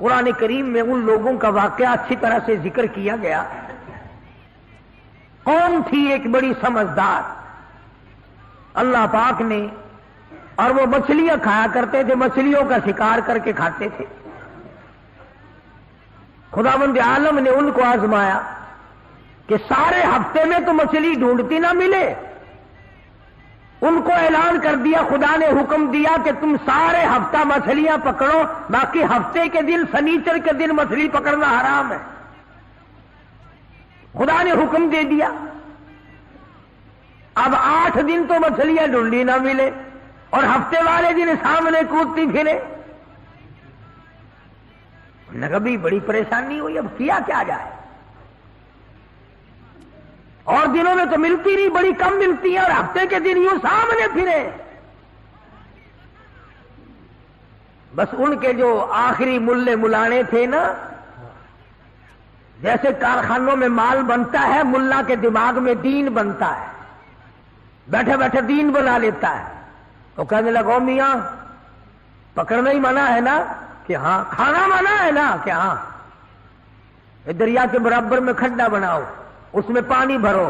قرآن کریم میں ان لوگوں کا واقعہ اچھی طرح سے ذکر کیا گیا. قوم تھی ایک بڑی سمجھدار, اللہ پاک نے, اور وہ مچھلیاں کھایا کرتے تھے, مچھلیوں کا شکار کر کے کھاتے تھے. خداوند عالم نے ان کو آزمایا کہ سارے ہفتے میں تو مچھلی ڈھونڈتی نہ ملے. ان کو اعلان کر دیا, خدا نے حکم دیا کہ تم سارے ہفتہ مچھلیاں پکڑو, باقی ہفتے کے دن سنیچر کے دن مچھلی پکڑنا حرام ہے. خدا نے حکم دے دیا. اب 8 دن تو مچھلیاں ڈھونڈی نہ ملے اور ہفتے والے دن سامنے کودتی پھرے. کبھی بڑی پریشانی ہوئی, اب کیا کیا جائے. اور دنوں میں تو ملتی نہیں, بڑی کم ملتی ہے, اور ہفتے کے دن یوں سامنے پھرے. بس ان کے جو آخری ملے ملانے تھے نا, جیسے کارخانوں میں مال بنتا ہے, ملا کے دماغ میں دین بنتا ہے, بیٹھے بیٹھے دین بنا لیتا ہے. تو کہنے لگا, میاں پکڑنا ہی منع ہے نا؟ کہ ہاں. کھانا منع ہے نا؟ کہ ہاں. دریا کے برابر میں کھڈا بناؤ, اس میں پانی بھرو,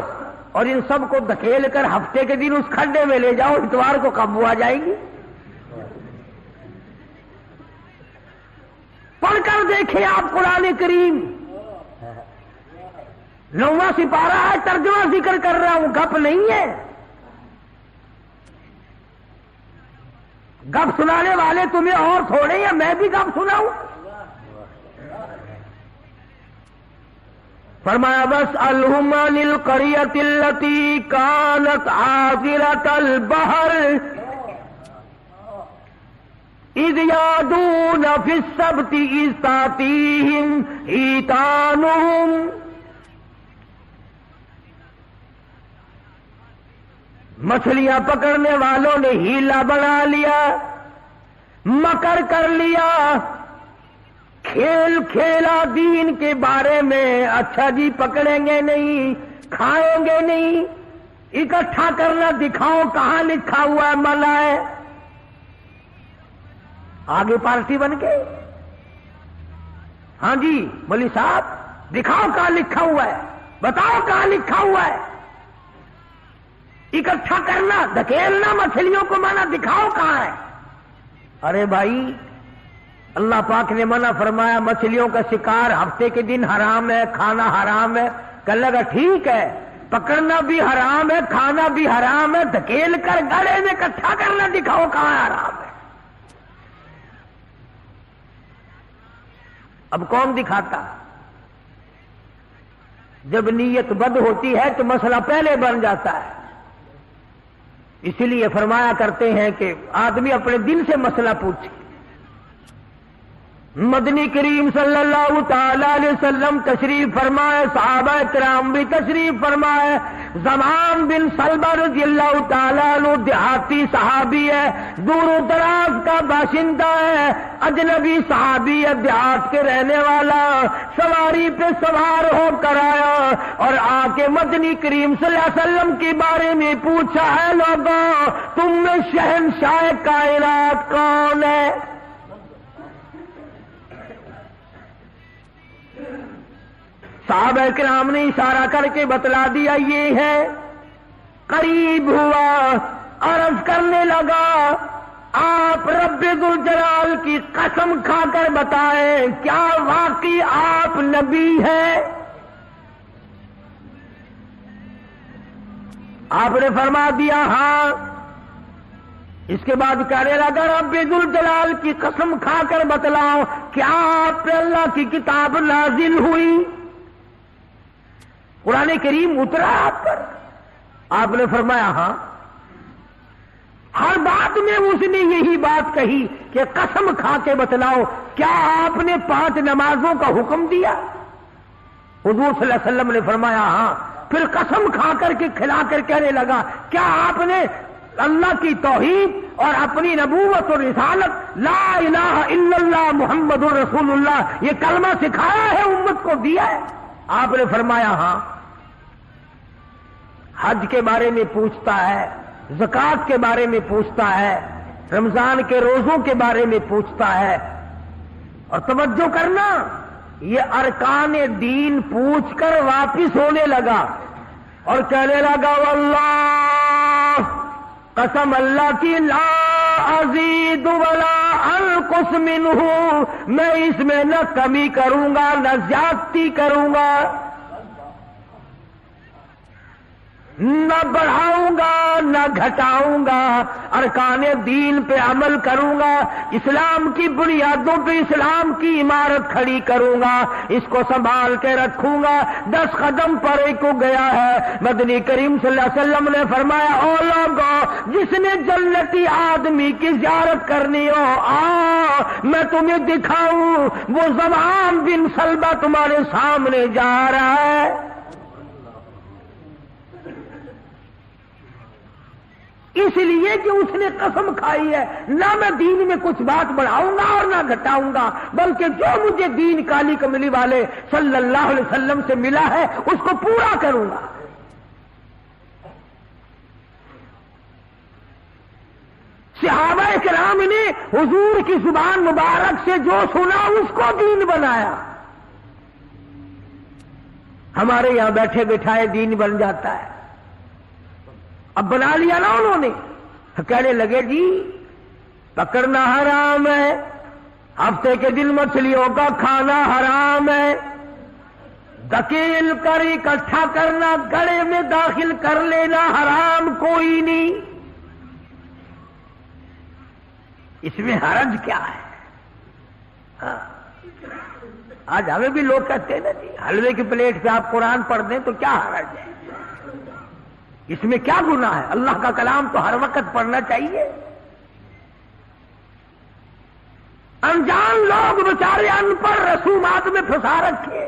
اور ان سب کو دھکیل کر ہفتے کے دن اس کھڈے میں لے جاؤ, اتوار کو قابو آ جائیں گی. پڑھ کر دیکھیں آپ قرآن کریم, 9واں سپارہ ہے, ترجمہ ذکر کر رہا ہوں, گپ نہیں ہے. گپ سنانے والے تمہیں اور تھوڑے ہیں, میں بھی گپ سناؤں. فرمایا بس الہم عن القریۃ التی کانت حاضرۃ البحر اذ یعدون فی السبت اذ تأتیہم حیتانہم. مچھلیاں پکڑنے والوں نے ہیلا بنا لیا, مکر کر لیا, کھیل کھیلا دین کے بارے میں. اچھا جی پکڑیں گے نہیں, کھائیں گے نہیں, اکٹھا کرنا دکھاؤ کہاں لکھا ہوا ہے منع ہے. آگے پارٹی بن گئے. ہاں جی مولوی صاحب دکھاؤ کہاں لکھا ہوا ہے, بتاؤ کہاں لکھا ہوا ہے. اکٹھا کرنا, دھکیلنا مچھلیوں کو منع, دکھاؤ کہاں ہے. ارے بھائی اللہ پاک نے منع فرمایا, مچھلیوں کا شکار ہفتے کے دن حرام ہے, کھانا حرام ہے. کہنے لگا ٹھیک ہے, پکڑنا بھی حرام ہے, کھانا بھی حرام ہے, دھکیل کر گڑے میں اکٹھا کرنا دکھاؤ کہاں حرام ہے. اب کون دکھاتا؟ جب نیت بد ہوتی ہے تو مسئلہ پہلے بن جاتا ہے. اسی لیے فرمایا کرتے ہیں کہ آدمی اپنے دل سے مسئلہ پوچھے. مدنی کریم صلی اللہ تعالی علیہ وسلم تشریف فرمائے, صحابہ کرام بھی تشریف فرمائے. زمان بن سلمہ رضی اللہ تعالی عنہ دیہاتی صحابی ہے, دور و دراز کا باشندہ ہے, اجنبی صحابی ہے, دیہات کے رہنے والا. سواری پہ سوار ہو کر آیا اور آ کے مدنی کریم صلی اللہ علیہ وسلم کے بارے میں پوچھا, ہے لوگوں تم میں شہنشاہ کائنات کون ہے؟ صحابہ کرام نے اشارہ کر کے بتلا دیا یہ ہے. قریب ہوا, عرض کرنے لگا آپ رب ذوالجلال کی قسم کھا کر بتائیں کیا واقعی آپ نبی ہیں؟ آپ نے فرما دیا ہاں. اس کے بعد کہنے لگا رب ذوالجلال کی قسم کھا کر بتلاؤ کیا آپ پہ اللہ کی کتاب نازل ہوئی؟ قرآن کریم اترا آپ پر؟ آپ نے فرمایا ہاں. ہر بات میں اس نے یہی بات کہی کہ قسم کھا کے بتلاؤ کیا آپ نے 5 نمازوں کا حکم دیا؟ حضور صلی اللہ علیہ وسلم نے فرمایا ہاں. پھر قسم کھا کر کے کھلا کر کہنے لگا کیا آپ نے اللہ کی توحید اور اپنی نبوت اور رسالت لا الہ الا اللہ محمد رسول اللہ یہ کلمہ سکھایا ہے, امت کو دیا ہے؟ آپ نے فرمایا ہاں. حج کے بارے میں پوچھتا ہے, زکوٰۃ کے بارے میں پوچھتا ہے, رمضان کے روزوں کے بارے میں پوچھتا ہے, اور توجہ کرنا، یہ ارکان دین پوچھ کر واپس ہونے لگا اور کہنے لگا واللہ، قسم اللہ کی، لا ازید ولا انقص منہ، میں اس میں نہ کمی کروں گا نہ زیادتی کروں گا، نہ بڑھاؤں گا نہ گھٹاؤں گا، ارکان دین پہ عمل کروں گا، اسلام کی بنیادوں پہ اسلام کی عمارت کھڑی کروں گا، اس کو سنبھال کے رکھوں گا۔ 10 قدم پرے کو گیا ہے، مدنی کریم صلی اللہ علیہ وسلم نے فرمایا، او لوگو، جس نے جنتی آدمی کی زیارت کرنی ہو، میں تمہیں دکھاؤں، وہ زمان بن سلبہ تمہارے سامنے جا رہا ہے۔ اس لیے کہ اس نے قسم کھائی ہے، نہ میں دین میں کچھ بات بڑھاؤں گا اور نہ گھٹاؤں گا، بلکہ جو مجھے دین کالی کملی والے صلی اللہ علیہ وسلم سے ملا ہے اس کو پورا کروں گا۔ صحابہ کرام نے حضور کی زبان مبارک سے جو سنا اس کو دین بنایا۔ ہمارے یہاں بیٹھے بٹھائے دین بن جاتا ہے، اب بنا لیا نا انہوں نے، کہنے لگے جی پکڑنا حرام ہے، ہفتے کے دن مچھلیوں کا کھانا حرام ہے، دھکیل کر اکٹھا کرنا گڑے میں داخل کر لینا حرام کوئی نہیں، اس میں حرج کیا ہے؟ آج ہمیں بھی لوگ کہتے ہیں نا جی حلوے کی پلیٹ پہ آپ قرآن پڑھ دیں تو کیا حرج ہے، اس میں کیا گناہ ہے؟ اللہ کا کلام تو ہر وقت پڑھنا چاہیے۔ انجان لوگ بیچارے ان پڑھ رسومات میں پھنسا رکھے،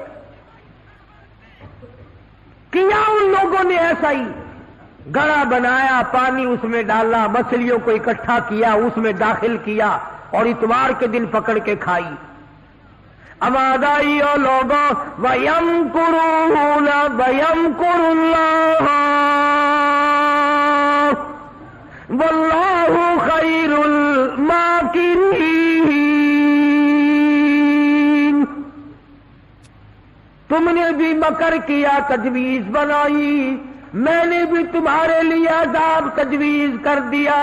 کیا ان لوگوں نے ایسا ہی گڑا بنایا، پانی اس میں ڈالا، مچھلیوں کو اکٹھا کیا، اس میں داخل کیا اور اتوار کے دن پکڑ کے کھائی۔ امادائی اور لوگوں وَيَمْكُرُونَ وَيَمْكُرُ اللَّهُ وَاللَّهُ خَيْرُ الْمَاكِرِينَ۔ تم نے بھی مکر کیا، تجویز بنائی، میں نے بھی تمہارے لیے عذاب تجویز کر دیا۔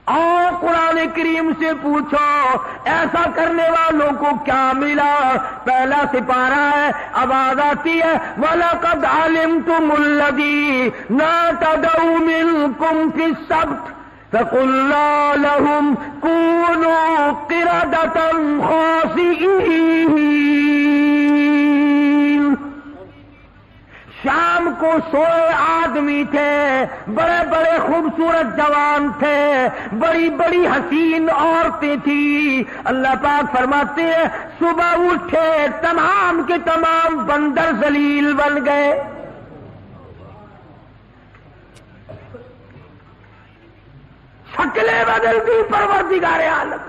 اور قرآن کریم سے پوچھو ایسا کرنے والوں کو کیا ملا؟ پہلا سپارہ ہے، آواز آتی ہے وَلَقَدْ عَلِمْتُمُ الَّذِينَ اعْتَدَوْا مِنْكُمْ فِي السَّبْتِ فَقُلْنَا لَهُمْ كُونُوا قِرَدَةً خَاسِئِينَ۔ شام کو سوئے آدمی تھے، بڑے بڑے خوبصورت جوان تھے، بڑی بڑی حسین عورتیں تھیں، اللہ پاک فرماتے ہیں صبح اٹھے تمام کے تمام بندر ذلیل بن گئے۔ شکلیں بدل دی پروردگار عالم،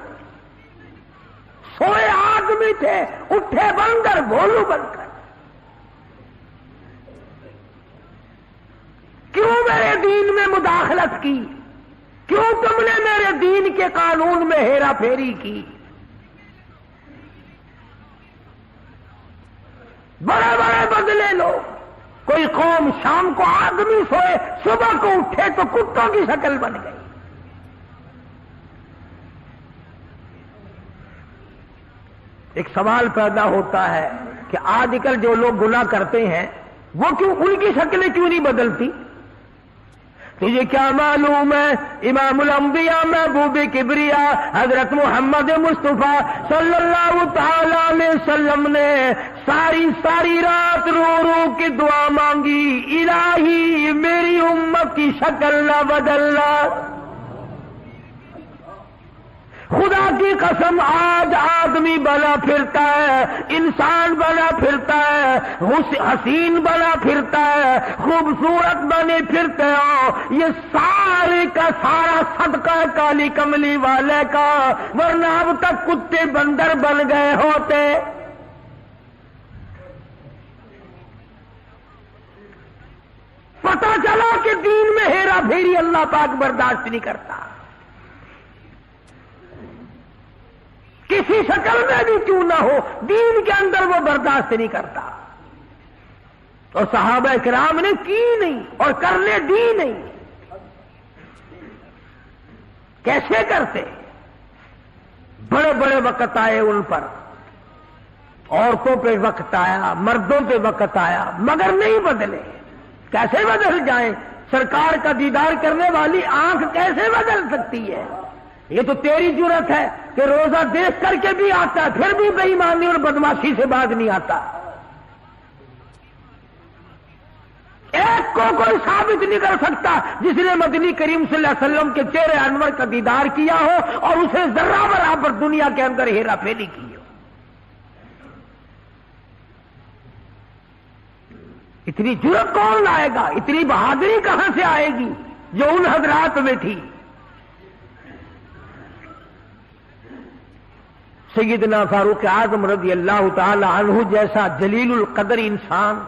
سوئے آدمی تھے اٹھے بندر بھولو بن کر۔ کیوں میرے دین میں مداخلت کی؟ کیوں تم نے میرے دین کے قانون میں ہیرا پھیری کی؟ بڑے بڑے بدلے لوگ، کوئی قوم شام کو آدمی سوئے صبح کو اٹھے تو کتوں کی شکل بن گئی۔ ایک سوال پیدا ہوتا ہے کہ آج کل جو لوگ گناہ کرتے ہیں وہ کیوں، ان کی شکلیں کیوں نہیں بدلتی؟ تجھے کیا معلوم ہے امام الانبیاء محبوب کبریا حضرت محمد مصطفیٰ صلی اللہ تعالی علیہ وسلم نے ساری رات رو رو کے دعا مانگی، الہی میری امت کی شکل نہ بدلنا۔ خدا کی قسم آج آدمی بنا پھرتا ہے، انسان بنا پھرتا ہے، حسین بنا پھرتا ہے، خوبصورت بنے پھرتے ہو، یہ سارے کا سارا صدقہ کالی کملی والے کا، ورنہ اب تک کتے بندر بن گئے ہوتے۔ پتہ چلا کہ دین میں ہیرا پھیری اللہ پاک برداشت نہیں کرتا۔ کسی شکل میں بھی کیوں نہ ہو، دین کے اندر وہ برداشت نہیں کرتا، اور صحابہ کرام نے کی نہیں اور کرنے دی نہیں۔ کیسے کرتے؟ بڑے بڑے وقت آئے ان پر، عورتوں پہ وقت آیا، مردوں پہ وقت آیا، مگر نہیں بدلے۔ کیسے بدل جائیں؟ سرکار کا دیدار کرنے والی آنکھ کیسے بدل سکتی ہے؟ یہ تو تیری جرت ہے کہ روزہ دیکھ کر کے بھی آتا ہے پھر بھی بے ایمانی اور بدماشی سے باز نہیں آتا۔ ایک کو کوئی ثابت نہیں کر سکتا جس نے مدنی کریم صلی اللہ علیہ وسلم کے چہرے انور کا دیدار کیا ہو اور اسے ذرہ برابر دنیا کے اندر ہیرا پھیری کی ہو۔ اتنی جرت کون لائے گا؟ اتنی بہادری کہاں سے آئے گی جو ان حضرات میں تھی؟ سیدنا فاروق اعظم رضی اللہ تعالی عنہ جیسا جلیل القدر انسان،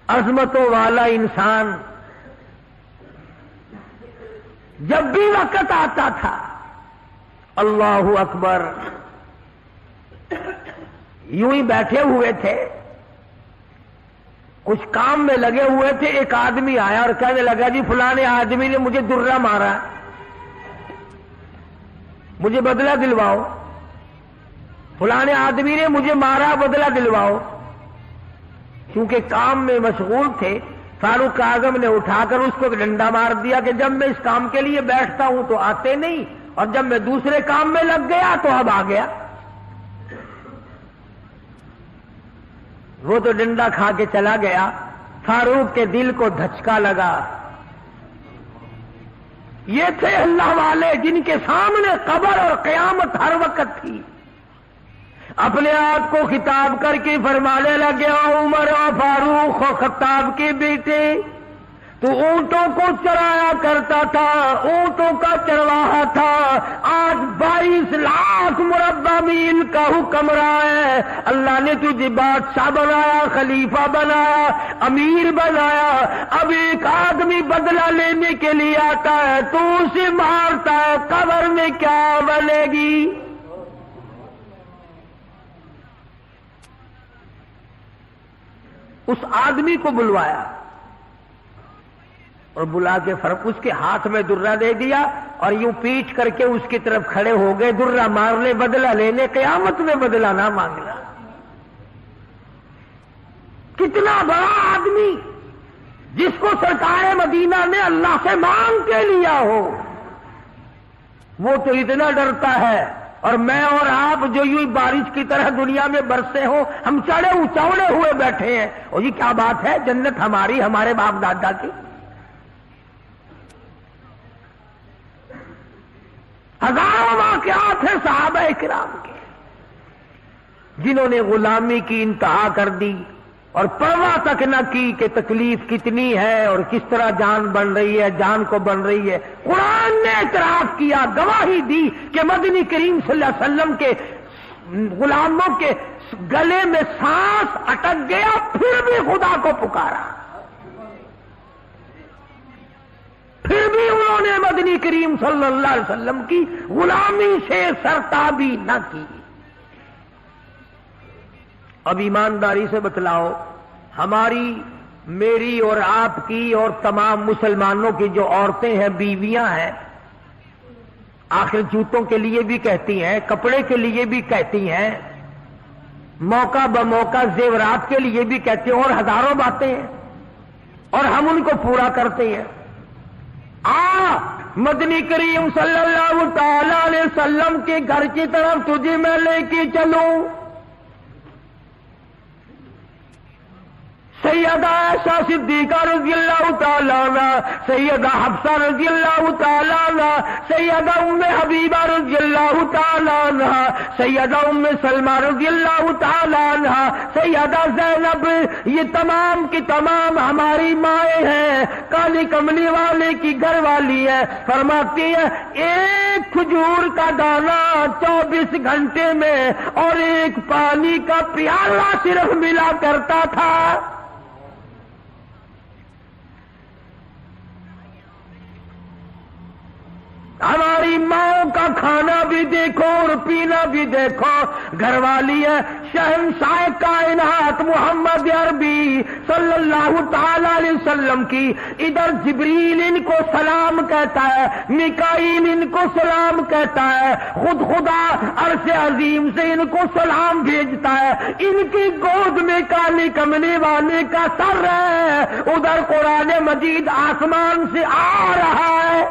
عظمتوں والا انسان، جب بھی وقت آتا تھا اللہ اکبر، یوں ہی بیٹھے ہوئے تھے، کچھ کام میں لگے ہوئے تھے، ایک آدمی آیا اور کہنے لگا جی فلانے آدمی نے مجھے درہ مارا، مجھے بدلہ دلواؤ، فلانے آدمی نے مجھے مارا، بدلہ دلواؤ۔ کیونکہ کام میں مشغول تھے، فاروق اعظم نے اٹھا کر اس کو ڈنڈا مار دیا کہ جب میں اس کام کے لیے بیٹھتا ہوں تو آتے نہیں، اور جب میں دوسرے کام میں لگ گیا تو اب آ گیا۔ وہ تو ڈنڈا کھا کے چلا گیا، فاروق کے دل کو دھچکا لگا۔ یہ تھے اللہ والے جن کے سامنے قبر اور قیامت ہر وقت تھی۔ اپنے آپ کو خطاب کر کے فرمانے لگے، عمر و فاروق و خطاب کے بیٹے، تو اونٹوں کو چرایا کرتا تھا، اونٹوں کا چرواہا تھا، آج 22 لاکھ مربع میل کا حکمراں ہے، اللہ نے تجھے بادشاہ بنایا، خلیفہ بنایا، امیر بنایا، اب ایک آدمی بدلہ لینے کے لیے آتا ہے تو اسے مارتا ہے، قبر میں کیا بنے گی؟ اس آدمی کو بلوایا اور بلا کے اس کے ہاتھ میں درہ دے دیا اور یوں پیٹ کر کے اس کی طرف کھڑے ہو گئے، درہ مارنے، بدلہ لینے، قیامت میں بدلہ نہ مانگنا۔ کتنا بڑا آدمی جس کو سرکار مدینہ نے اللہ سے مانگ کے لیا ہو، وہ تو اتنا ڈرتا ہے، اور میں اور آپ جو یوں بارش کی طرح دنیا میں برسے ہوں، ہم چوڑے ہوئے بیٹھے ہیں، اور یہ کیا بات ہے، جنت ہماری، ہمارے باپ دادا کی۔ ہزاروں واقعات ہیں صحابہ کرام کے جنہوں نے غلامی کی انتہا کر دی اور پرواہ تک نہ کی کہ تکلیف کتنی ہے اور کس طرح جان بن رہی ہے، جان کو بن رہی ہے۔ قرآن نے اعتراف کیا، گواہی دی کہ مدنی کریم صلی اللہ علیہ وسلم کے غلاموں کے گلے میں سانس اٹک گیا، پھر بھی خدا کو پکارا، پھر بھی انہوں نے مدنی کریم صلی اللہ علیہ وسلم کی غلامی سے سرتابی نہ کی۔ اب ایمانداری سے بتلاؤ، ہماری، میری اور آپ کی اور تمام مسلمانوں کی جو عورتیں ہیں، بیویاں ہیں، آخر جوتوں کے لیے بھی کہتی ہیں، کپڑے کے لیے بھی کہتی ہیں، موقع بموقع زیورات کے لیے بھی کہتے ہیں، اور ہزاروں باتیں ہیں، اور ہم ان کو پورا کرتے ہیں۔ مدنی کریم صلی اللہ تعالی علیہ وسلم کے گھر کی طرف تجھے میں لے کے چلوں۔ سیدہ عائشہ صدیقہ رضی اللہ تعالیٰ عنہ، سیدہ حفصہ رضی اللہ تعالیٰ عنہ، سیدہ ام حبیبہ رضی اللہ تعالیٰ عنہ، سیدہ ام سلمہ رضی اللہ تعالیٰ عنہ، سیدہ زینب، یہ تمام کی تمام ہماری مائیں ہیں، کالی کملی والے کی گھر والی ہے۔ فرماتی ہے ایک کھجور کا دانہ 24 گھنٹے میں اور ایک پانی کا پیالہ صرف ملا کرتا تھا۔ ہماری ماں کا کھانا بھی دیکھو، بھی دیکھو گھر والی ہے شہنشاہ کائنات محمد عربی صلی اللہ تعالی علیہ وسلم کی، ادھر جبریل ان کو سلام کہتا ہے، میکائیل ان کو سلام کہتا ہے، خود خدا عرش عظیم سے ان کو سلام بھیجتا ہے، ان کی گود میں کالی کملی والے کا سر ہے، ادھر قرآن مجید آسمان سے آ رہا ہے۔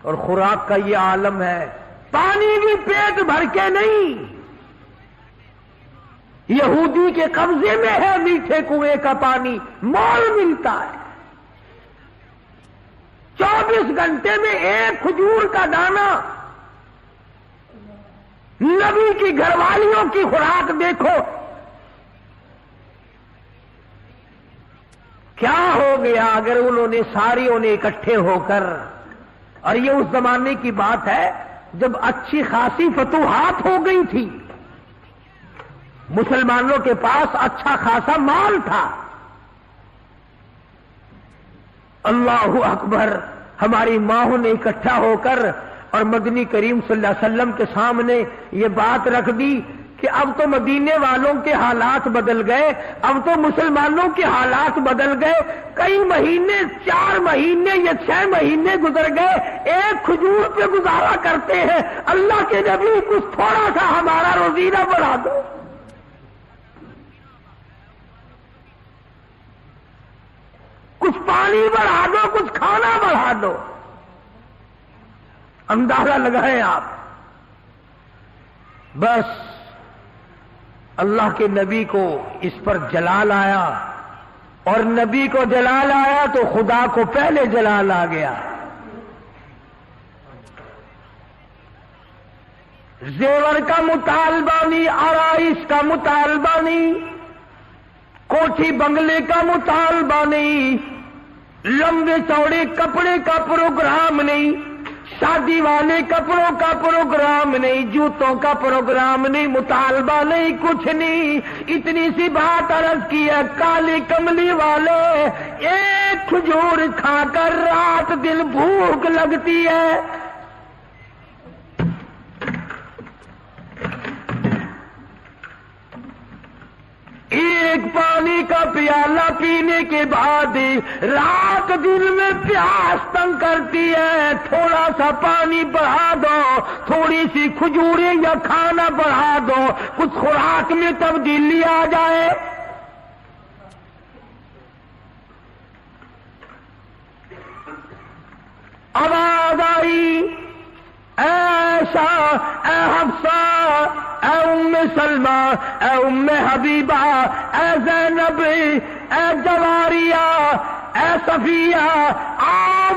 اور خوراک کا یہ عالم ہے، پانی بھی پیٹ بھر کے نہیں، یہودی کے قبضے میں ہے میٹھے کنویں کا پانی، مول ملتا ہے، 24 گھنٹے میں ایک کھجور کا دانہ۔ نبی کی گھر والیوں کی خوراک دیکھو، کیا ہو گیا اگر انہوں نے ساریوں نے اکٹھے ہو کر، اور یہ اس زمانے کی بات ہے جب اچھی خاصی فتوحات ہو گئی تھی، مسلمانوں کے پاس اچھا خاصا مال تھا۔ اللہ اکبر، ہماری ماؤں نے اکٹھا ہو کر اور مدنی کریم صلی اللہ علیہ وسلم کے سامنے یہ بات رکھ دی کہ اب تو مدینے والوں کے حالات بدل گئے، اب تو مسلمانوں کے حالات بدل گئے، کئی مہینے 4 مہینے یا 6 مہینے گزر گئے، ایک کھجور پہ گزارا کرتے ہیں، اللہ کے نبی کچھ تھوڑا سا ہمارا روزینہ بڑھا دو، کچھ پانی بڑھا دو، کچھ کھانا بڑھا دو۔ اندازہ لگائیں آپ، بس اللہ کے نبی کو اس پر جلال آیا، اور نبی کو جلال آیا تو خدا کو پہلے جلال آ گیا۔ زیور کا مطالبہ نہیں، آرائش کا مطالبہ نہیں، کوٹھی بنگلے کا مطالبہ نہیں، لمبے چوڑے کپڑے کا پروگرام نہیں، شادی والے کپڑوں کا پروگرام نہیں، جوتوں کا پروگرام نہیں، مطالبہ نہیں، کچھ نہیں، اتنی سی بات عرض کی ہے، کالی کملی والے ایک کھجور کھا کر رات دن بھوک لگتی ہے، ایک پانی کا پیالہ پینے کے بعد رات دن میں پیاس تنگ کرتی ہے، تھوڑا سا پانی بڑھا دو، تھوڑی سی کھجوریں یا کھانا بڑھا دو، کچھ خوراک میں تبدیلی آ جائے۔ آواز آئی، اے عائشہ، اے حفصہ، اے ام سلمہ، اے ام حبیبہ، اے زینب، اے جواریہ، اے صفیہ،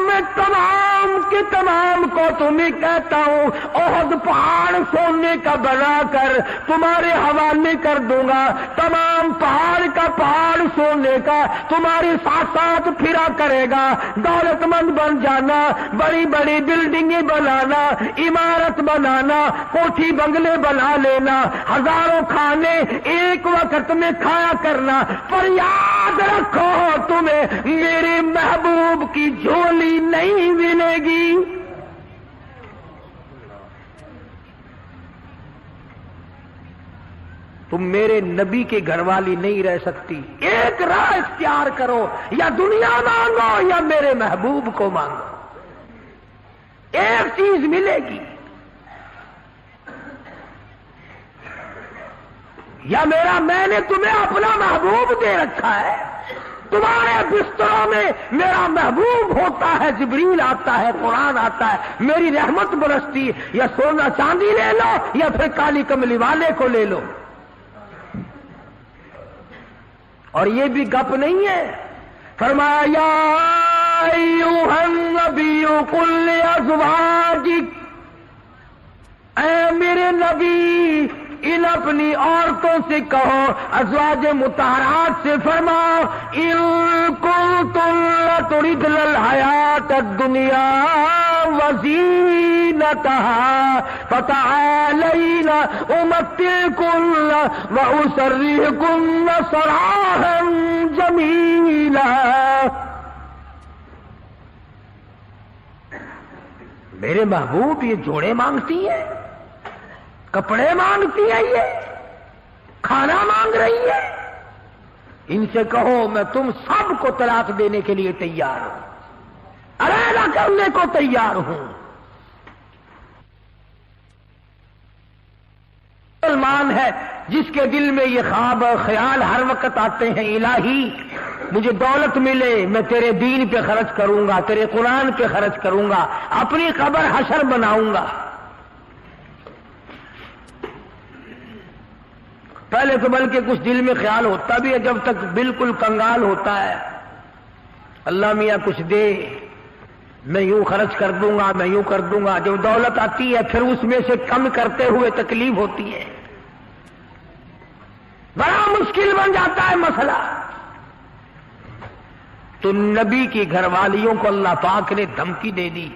میں تمام کے تمام کو تمہیں کہتا ہوں، احد پہاڑ سونے کا بنا کر تمہارے حوالے کر دوں گا، تمام پہاڑ کا پہاڑ سونے کا تمہارے ساتھ ساتھ پھرا کرے گا، دولت مند بن جانا، بڑی بڑی بلڈنگیں بنانا، عمارت بنانا، کوٹھی بنگلے بنا لینا، ہزاروں کھانے ایک وقت میں کھایا کرنا، پر یاد رکھو تمہیں میرے محبوب کی جھولی نہیں ملے گی۔ تم میرے نبی کے گھر والی نہیں رہ سکتی، ایک راہ اختیار کرو، یا دنیا مانگو یا میرے محبوب کو مانگو، ایک چیز ملے گی، یا میں نے تمہیں اپنا محبوب دے رکھا ہے، تمہارے بستروں میں میرا محبوب ہوتا ہے، جبریل آتا ہے، قرآن آتا ہے، میری رحمت برستی، یا سونا چاندی لے لو یا پھر کالی کملی والے کو لے لو۔ اور یہ بھی گپ نہیں ہے، فرمایا یا ایھا النبی قل لازواجک، اے میرے نبی ان اپنی عورتوں سے کہو، ازواج مطہرات سے فرماؤ، ان کنتن تردن الحیات الدنیا وزینتہا فتعالین امتعکن واسرحکن سراحا جمیلا۔ میرے محبوب یہ جوڑے مانگتی ہے، کپڑے مانگتی ہے، یہ کھانا مانگ رہی ہے، ان سے کہو میں تم سب کو طلاق دینے کے لیے تیار ہوں، علیحدہ کرنے کو تیار ہوں۔ مسلمان ہے جس کے دل میں یہ خواب خیال ہر وقت آتے ہیں، الہی مجھے دولت ملے میں تیرے دین پہ خرچ کروں گا، تیرے قرآن پہ خرچ کروں گا، اپنی قبر حشر بناؤں گا۔ پہلے تو بلکہ کچھ دل میں خیال ہوتا بھی ہے، جب تک بالکل کنگال ہوتا ہے، اللہ میاں کچھ دے، میں یوں خرچ کر دوں گا، میں یوں کر دوں گا۔ جب دولت آتی ہے پھر اس میں سے کم کرتے ہوئے تکلیف ہوتی ہے، بڑا مشکل بن جاتا ہے مسئلہ۔ تو نبی کی گھر والیوں کو اللہ پاک نے دھمکی دے دی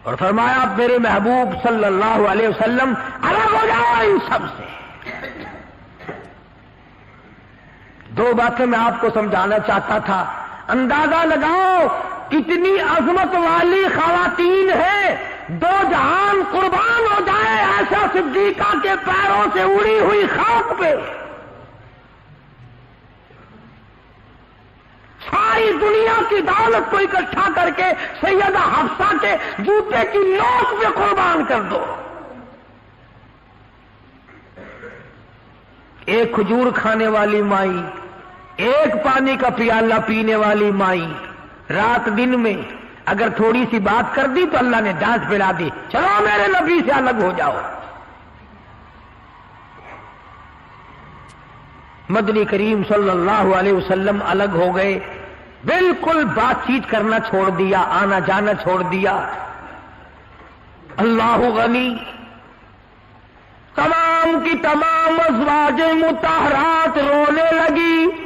اور فرمایا میرے محبوب صلی اللہ علیہ وسلم الگ ہو جاؤ ان سب سے۔ دو باتیں میں آپ کو سمجھانا چاہتا تھا، اندازہ لگاؤ کتنی عظمت والی خواتین ہیں، دو جہان قربان ہو جائے عائشہ صدیقہ کے پیروں سے اڑی ہوئی خاک پہ، ساری دنیا کی دولت کو اکٹھا کر کے سیدہ حفصہ کے جوتے کی نوک پہ قربان کر دو۔ ایک کھجور کھانے والی مائی، ایک پانی کا پیالہ پینے والی مائی، رات دن میں اگر تھوڑی سی بات کر دی تو اللہ نے ڈانٹ پلا دی، چلو میرے نبی سے الگ ہو جاؤ۔ مدنی کریم صلی اللہ علیہ وسلم الگ ہو گئے، بالکل بات چیت کرنا چھوڑ دیا، آنا جانا چھوڑ دیا۔ اللہ غنی، تمام کی تمام ازواج مطہرات رونے لگی۔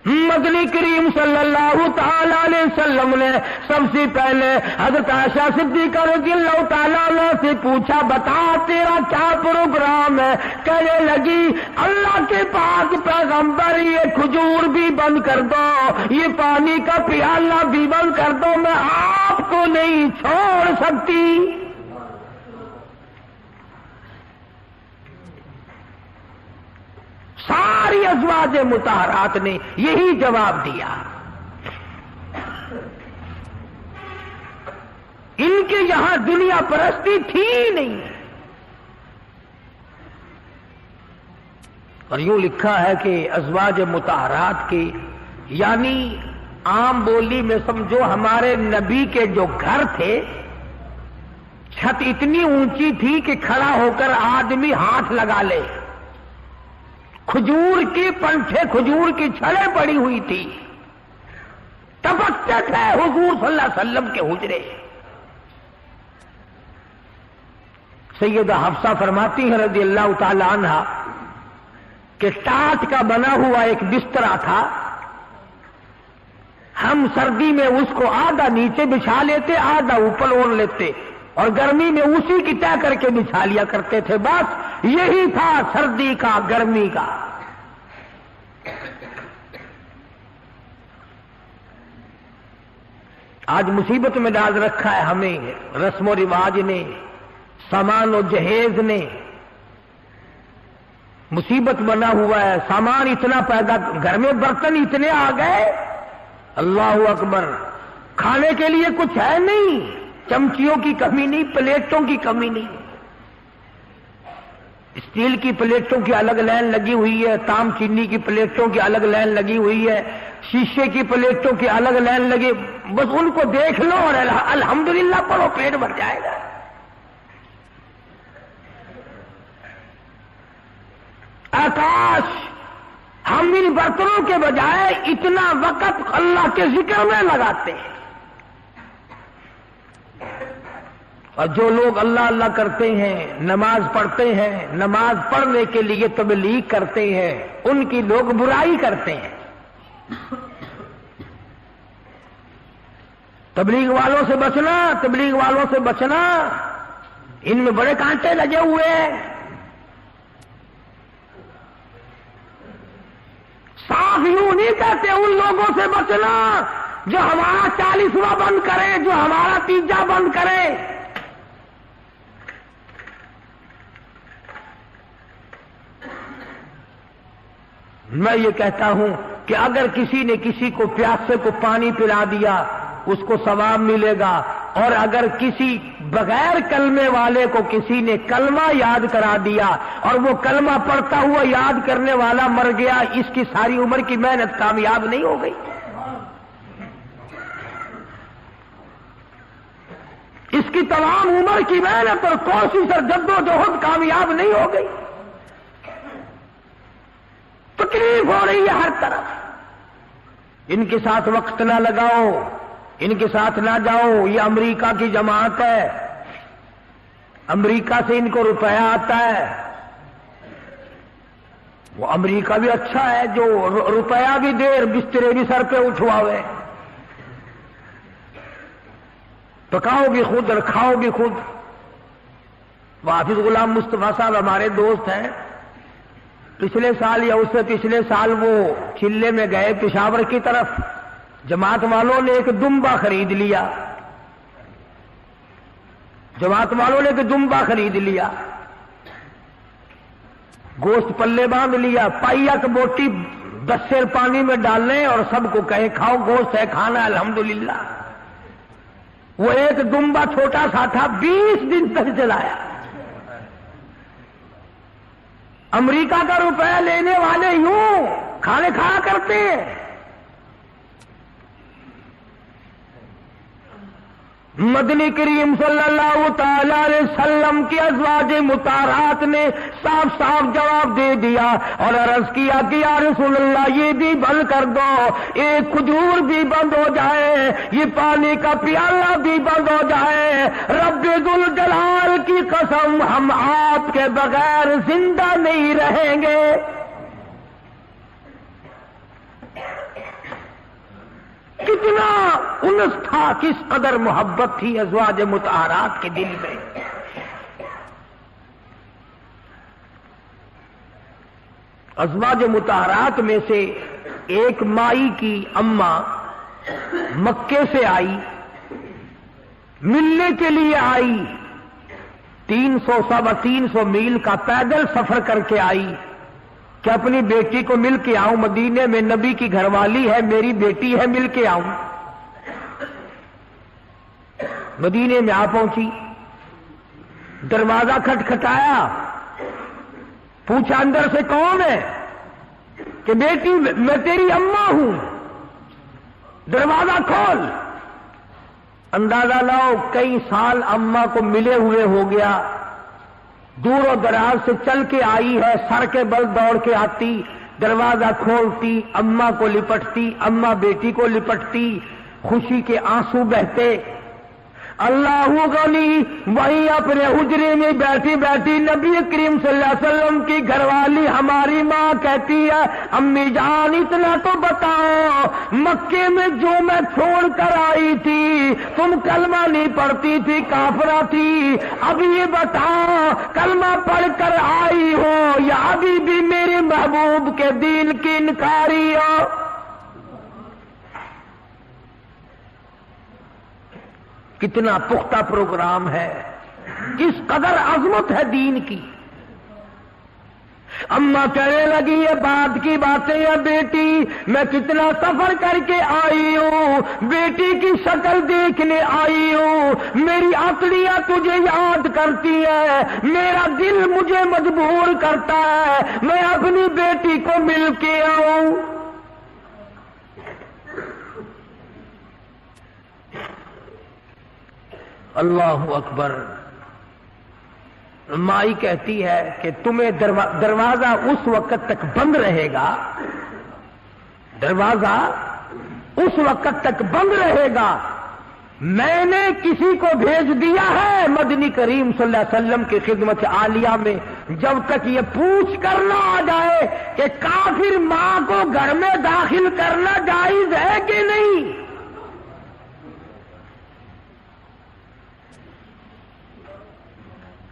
مدنی کریم صلی اللہ تعالی علیہ وسلم نے سب سے پہلے حضرت عائشہ صدیقہ رضی اللہ تعالیٰ عنہ سے پوچھا بتا تیرا کیا پروگرام ہے؟ کہنے لگی اللہ کے پاک پیغمبر یہ کھجور بھی بند کر دو، یہ پانی کا پیالہ بھی بند کر دو، میں آپ کو نہیں چھوڑ سکتی۔ ساری ازواج مطہرات نے یہی جواب دیا۔ ان کے یہاں دنیا پرستی تھی نہیں، اور یوں لکھا ہے کہ ازواج مطہرات کے یعنی عام بولی میں سمجھو ہمارے نبی کے جو گھر تھے، چھت اتنی اونچی تھی کہ کھڑا ہو کر آدمی ہاتھ لگا لے، کھجور کی پنکھے کھجور کی چھڑیں پڑی ہوئی تھی، ٹپکتے تھے حضور صلی اللہ علیہ وسلم کے حجرے۔ سیدہ حفصہ فرماتی ہیں رضی اللہ تعالی عنہا کہ ٹاٹ کا بنا ہوا ایک بسترا تھا، ہم سردی میں اس کو آدھا نیچے بچھا لیتے آدھا اوپر اوڑھ لیتے، اور گرمی میں اسی کی طے کر کے بچھا لیا کرتے تھے، بس یہی تھا سردی کا گرمی کا۔ آج مصیبت میں ڈال رکھا ہے ہمیں رسم و رواج نے، سامان و جہیز نے، مصیبت بنا ہوا ہے، سامان اتنا پیدا، گھر میں برتن اتنے آ گئے، اللہ اکبر، کھانے کے لیے کچھ ہے نہیں، چمچیوں کی کمی نہیں، پلیٹوں کی کمی نہیں، اسٹیل کی پلیٹوں کی الگ لائن لگی ہوئی ہے، تام چینی کی پلیٹوں کی الگ لائن لگی ہوئی ہے، شیشے کی پلیٹوں کی الگ لائن لگی، بس ان کو دیکھ لو اور الحمدللہ پڑھو، پیٹ بھر جائے گا۔ آکاش، ہم ان برتنوں کے بجائے اتنا وقت اللہ کے ذکر میں لگاتے ہیں، اور جو لوگ اللہ اللہ کرتے ہیں، نماز پڑھتے ہیں، نماز پڑھنے کے لیے تبلیغ کرتے ہیں، ان کی لوگ برائی کرتے ہیں۔ تبلیغ والوں سے بچنا، تبلیغ والوں سے بچنا، ان میں بڑے کانٹے لگے ہوئے ہیں۔ صاف یوں نہیں کہتے ان لوگوں سے بچنا جو ہمارا 40واں بند کرے، جو ہمارا 3 بند کرے۔ میں یہ کہتا ہوں کہ اگر کسی نے کسی کو پیاسے کو پانی پلا دیا اس کو ثواب ملے گا، اور اگر کسی بغیر کلمے والے کو کسی نے کلمہ یاد کرا دیا اور وہ کلمہ پڑھتا ہوا یاد کرنے والا مر گیا، اس کی ساری عمر کی محنت کامیاب نہیں ہو گئی؟ اس کی تمام عمر کی محنت اور کوشش اور جدوجہد کامیاب نہیں ہو گئی؟ تکلیف ہو رہی ہے ہر طرف۔ ان کے ساتھ وقت نہ لگاؤ، ان کے ساتھ نہ جاؤ، یہ امریکہ کی جماعت ہے، امریکہ سے ان کو روپیہ آتا ہے۔ وہ امریکہ بھی اچھا ہے جو روپیہ بھی دے، بسترے بھی سر پہ اٹھواوے، پکاؤ بھی خود اور کھاؤ بھی خود۔ حافظ غلام مصطفیٰ صاحب ہمارے دوست ہیں، پچھلے سال یا اس سے پچھلے سال وہ چلے میں گئے پشاور کی طرف، جماعت والوں نے ایک دمبا خرید لیا، جماعت والوں نے ایک دمبا خرید لیا، گوشت پلے باندھ لیا، پائیا کی بوٹی 10 سیر پانی میں ڈالنے اور سب کو کہیں کھاؤ، گوشت ہے کھانا الحمدللہ۔ وہ ایک دمبا چھوٹا سا تھا، 20 دن تک چلایا۔ امریکہ کا روپیہ لینے والے یوں کھانے کھایا کرتے ہیں۔ مدنی کریم صلی اللہ تعالی علیہ وسلم کی ازواج مطہرات نے صاف صاف جواب دے دیا اور عرض کیا کہ یا رسول اللہ یہ بھی بند کر دو، ایک کھجور بھی بند ہو جائے، یہ پانی کا پیالہ بھی بند ہو جائے، رب ذوالجلال کی قسم ہم آپ کے بغیر زندہ نہیں رہیں گے۔ کتنا انس تھا، کس قدر محبت تھی ازواج مطہرات کے دل میں۔ ازواج مطہرات میں سے ایک مائی کی اماں مکے سے آئی، ملنے کے لیے آئی، 300 میل کا پیدل سفر کر کے آئی کہ اپنی بیٹی کو مل کے آؤں، مدینے میں نبی کی گھر والی ہے، میری بیٹی ہے، مل کے آؤں۔ مدینے میں آ پہنچی، دروازہ کھٹکھٹایا، پوچھا اندر سے کون ہے؟ کہ بیٹی میں تیری اماں ہوں، دروازہ کھول۔ اندازہ لاؤ کئی سال اماں کو ملے ہوئے ہو گیا، دور و دراز سے چل کے آئی ہے، سر کے بل دوڑ کے آتی، دروازہ کھولتی، اماں کو لپٹتی، اماں بیٹی کو لپٹتی، خوشی کے آنسو بہتے۔ اللہ غنی وہیں اپنے حجرے میں بیٹھی بیٹھی نبی کریم صلی اللہ علیہ وسلم کی گھر والی ہماری ماں کہتی ہے امی جان اتنا تو بتاؤ، مکے میں جو میں چھوڑ کر آئی تھی تم کلمہ نہیں پڑھتی تھی، کافرہ تھی، اب یہ بتاؤ کلمہ پڑھ کر آئی ہو یا ابھی بھی میرے محبوب کے دین کی انکاری ہو؟ کتنا پختہ پروگرام ہے، کس قدر عظمت ہے دین کی۔ اماں کہنے لگی یہ بات کی باتیں ہے بیٹی، میں کتنا سفر کر کے آئی ہوں، بیٹی کی شکل دیکھنے آئی ہوں، میری عقلیاں تجھے یاد کرتی ہے، میرا دل مجھے مجبور کرتا ہے میں اپنی بیٹی کو مل کے آؤں۔ اللہ اکبر۔ مائی کہتی ہے کہ تمہیں دروازہ اس وقت تک بند رہے گا، دروازہ اس وقت تک بند رہے گا، میں نے کسی کو بھیج دیا ہے مدنی کریم صلی اللہ علیہ وسلم کی خدمت عالیہ میں، جب تک یہ پوچھ کر نہ آ جائے کہ کافر ماں کو گھر میں داخل کرنا جائز ہے کہ نہیں،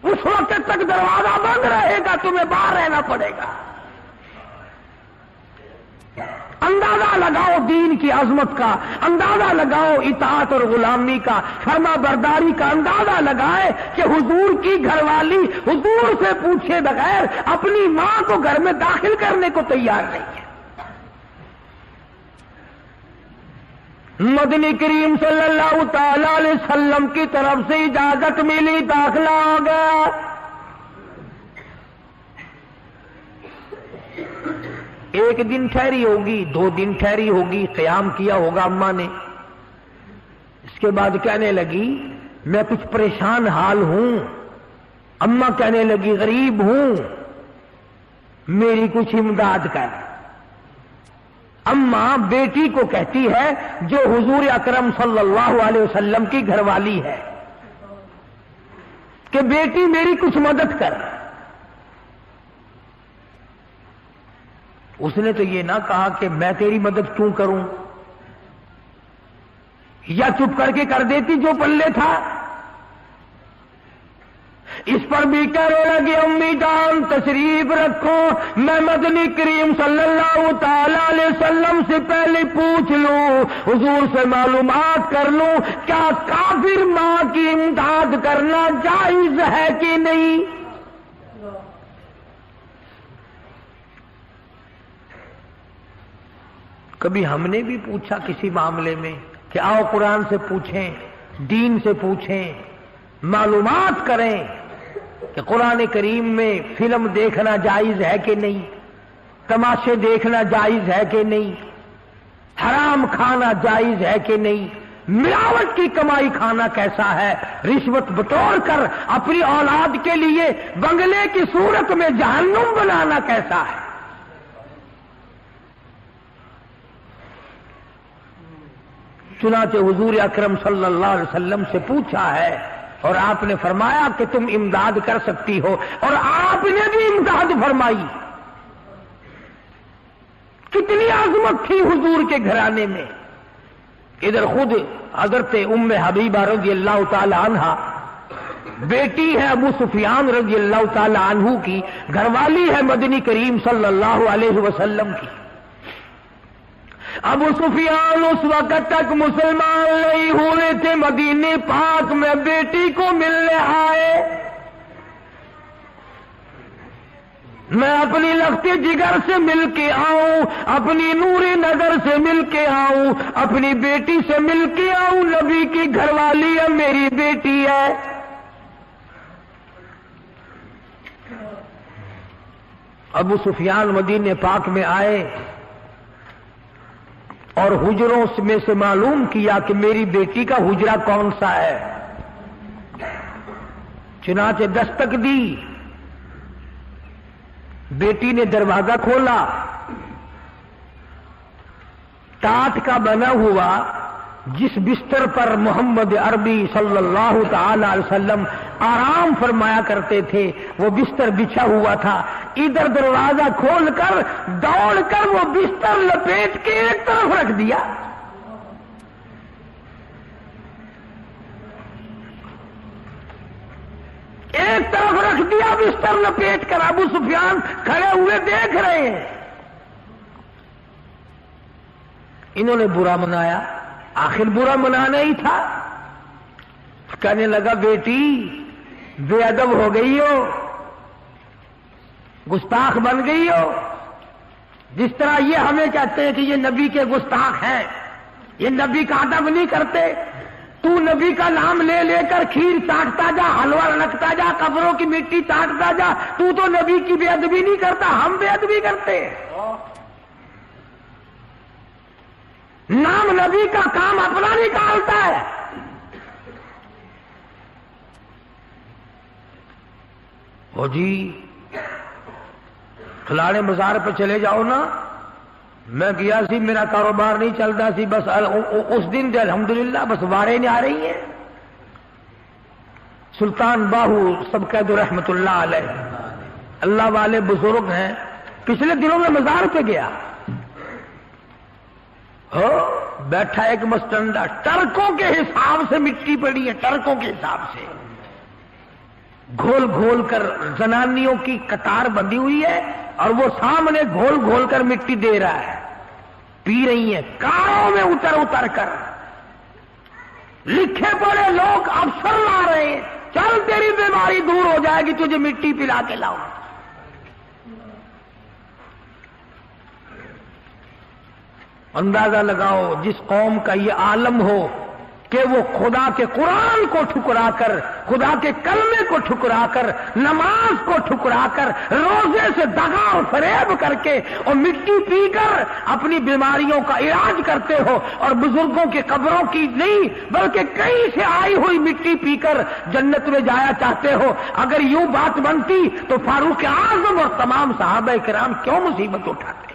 اس وقت تک دروازہ بند رہے گا، تمہیں باہر رہنا پڑے گا۔ اندازہ اندازہ لگاؤ دین کی عظمت کا، اندازہ لگاؤ اطاعت اور غلامی کا، فرما برداری کا اندازہ لگائے کہ حضور کی گھر والی حضور سے پوچھے بغیر اپنی ماں کو گھر میں داخل کرنے کو تیار نہیں ہے۔ مدنی کریم صلی اللہ تعالی علیہ وسلم کی طرف سے اجازت ملی، داخلہ ہو گیا۔ ایک دن ٹھہری ہوگی، 2 دن ٹھہری ہوگی، قیام کیا ہوگا اماں نے۔ اس کے بعد کہنے لگی میں کچھ پریشان حال ہوں۔ اماں کہنے لگی غریب ہوں، میری کچھ امداد کر۔ اماں بیٹی کو کہتی ہے جو حضور اکرم صلی اللہ علیہ وسلم کی گھر والی ہے کہ بیٹی میری کچھ مدد کر۔ اس نے تو یہ نہ کہا کہ میں تیری مدد کیوں کروں، یا چپ کر کے کر دیتی جو پلے تھا۔ اس پر بھی کہنے لگی امی جان تشریف رکھو، میں مدنی کریم صلی اللہ تعالی علیہ وسلم سے پہلے پوچھ لوں، حضور سے معلومات کر لوں کیا کافر ماں کی امداد کرنا جائز ہے کہ نہیں۔ کبھی ہم نے بھی پوچھا کسی معاملے میں کہ آؤ قرآن سے پوچھیں، دین سے پوچھیں، معلومات کریں کہ قرآن کریم میں فلم دیکھنا جائز ہے کہ نہیں، تماشے دیکھنا جائز ہے کہ نہیں، حرام کھانا جائز ہے کہ نہیں، ملاوٹ کی کمائی کھانا کیسا ہے، رشوت بٹور کر اپنی اولاد کے لیے بنگلے کی صورت میں جہنم بنانا کیسا ہے۔ چنانچہ حضور اکرم صلی اللہ علیہ وسلم سے پوچھا ہے اور آپ نے فرمایا کہ تم امداد کر سکتی ہو، اور آپ نے بھی امداد فرمائی۔ کتنی عظمت تھی حضور کے گھرانے میں۔ ادھر خود حضرت ام حبیبہ رضی اللہ تعالی عنہا بیٹی ہے ابو سفیان رضی اللہ تعالی عنہ کی، گھر والی ہے مدنی کریم صلی اللہ علیہ وسلم کی۔ ابو سفیان اس وقت تک مسلمان نہیں ہوئے تھے، مدینے پاک میں بیٹی کو ملنے آئے۔ میں اپنی لختے جگر سے مل کے آؤں، اپنی نوری نظر سے مل کے آؤں، اپنی بیٹی سے مل کے آؤں، نبی کی گھر والی ہے، میری بیٹی ہے۔ ابو سفیان مدینے پاک میں آئے اور حجروں میں سے معلوم کیا کہ میری بیٹی کا حجرہ کون سا ہے۔ چنانچہ دستک دی، بیٹی نے دروازہ کھولا، ٹاٹ کا بنا ہوا جس بستر پر محمد عربی صلی اللہ تعالی علیہ وسلم آرام فرمایا کرتے تھے وہ بستر بچھا ہوا تھا۔ ادھر دروازہ کھول کر دوڑ کر وہ بستر لپیٹ کے ایک طرف رکھ دیا۔ ایک طرف رکھ دیا بستر لپیٹ کر۔ ابو سفیان کھڑے ہوئے دیکھ رہے ہیں۔ انہوں نے برا منایا، آخر برا منانا ہی تھا۔ کہنے لگا بیٹی بے ادب ہو گئی ہو، گستاخ بن گئی ہو۔ جس طرح یہ ہمیں کہتے ہیں کہ یہ نبی کے گستاخ ہیں، یہ نبی کا ادب نہیں کرتے، تو نبی کا نام لے لے کر کھیر چاٹتا جا، حلوہ رکھتا جا، قبروں کی مٹی چاٹتا جا، تو نبی کی بے ادبی نہیں کرتا، ہم بے ادبی کرتے ہیں۔ نام نبی کا کام اپنا نکالتا ہے۔ وہ جی فلانے بازار پہ چلے جاؤ نا، میں گیا سی، میرا کاروبار نہیں چلتا سی، بس اس دن الحمدللہ بس وارے نہیں آ رہی ہیں۔ سلطان باہو سب کہہ دو رحمت اللہ علیہ، اللہ والے بزرگ ہیں، پچھلے دنوں میں مزار پہ گیا، ہو بیٹھا ایک مستنڈا، ٹرکوں کے حساب سے مٹی پڑی ہے، ٹرکوں کے حساب سے گھول گھول کر زنانیوں کی قطار بندھی ہوئی ہے، اور وہ سامنے گھول گھول کر مٹی دے رہا ہے۔ پی رہی ہیں کاروں میں اتر اتر کر، لکھے پڑے لوگ افسر لا رہے ہیں، چل تیری بیماری دور ہو جائے گی، تجھے مٹی پلا کے لاؤ۔ اندازہ لگاؤ جس قوم کا یہ عالم ہو کہ وہ خدا کے قرآن کو ٹھکرا کر، خدا کے کلمے کو ٹھکرا کر، نماز کو ٹھکرا کر، روزے سے دغا اور فریب کر کے اور مٹی پی کر اپنی بیماریوں کا علاج کرتے ہو، اور بزرگوں کی قبروں کی نہیں بلکہ کہیں سے آئی ہوئی مٹی پی کر جنت میں جایا چاہتے ہو۔ اگر یوں بات بنتی تو فاروق اعظم اور تمام صحابہ کرام کیوں مصیبت اٹھاتے؟